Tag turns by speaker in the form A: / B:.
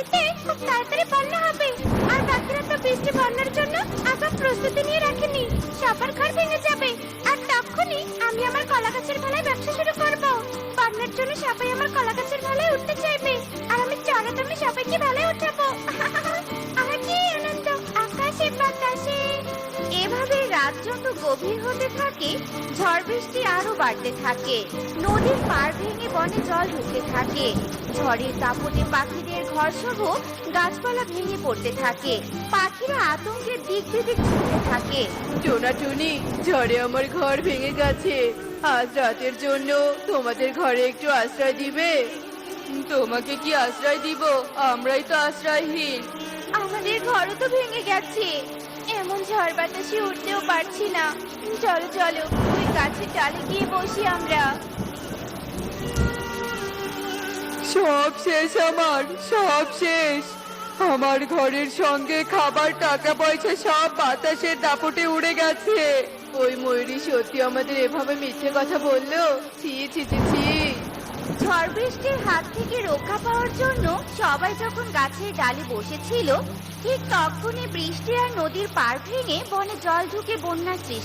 A: বৃষ্টিতে খুব তাড়াতাড়ি বন্যা হবে। আর বাকিরা তো বৃষ্টি বন্যার জন্য আগাম প্রস্তুতি নিয়ে রাখেনি। সবার ঘর ভেঙে যাবে। আর তখনই আমি আমার কলা গাছের ভেলায় ব্যবসা শুরু করব। বন্যার জন্য সবাই আমার কলা গাছের ভেলায় উঠতে চাইবে। আর আমি চড়াদমে সবাইকে ভেলায় উঠাবো। আমার কি আনন্দ আকাশে বাতাসে। এভাবে রাত যত গভীর হতে থাকে, ঝড় বৃষ্টি আরো বাড়তে থাকে। নদীর পাড় ভেঙে বনে জল ঢুকতে থাকে। ঝড়ের দাপটে পাখিদের ঘর সহ গাছপালা ভেঙে পড়তে থাকে। পাখিরা আতঙ্কে দিক বিদিক ছুটতে থাকে।
B: টোনাটুনি, ঝড়ে আমার ঘর ভেঙে গেছে। আজ রাতের জন্য তোমাদের ঘরে একটু আশ্রয় দিবে? তোমাকে কি আশ্রয় দিব? আমরাই তো আশ্রয়হীন।
A: আমাদের ঘরও তো ভেঙে গেছে। এমন ঝড় বাতাসে উঠতেও পারছি না। চলো চলো, ওই গাছের ডালে গিয়ে বসি আমরা।
B: সব শেষ, আমার সব শেষ। আমার ঘরের সঙ্গে খাবার, টাকা পয়সা সব বাতাসের দাপটে উড়ে গেছে। ওই ময়ূরী সত্যি আমাদের এভাবে মিথ্যে কথা বললো? ছি ছি ছি ছি।
A: ঝড় বৃষ্টির হাত থেকে রক্ষা পাওয়ার জন্য সবাই যখন গাছের ডালে বসেছিল, ঠিক তখনই বৃষ্টি আর নদীর পাড় ভেঙে বনে জল ঢুকে বন্যার সৃষ্টি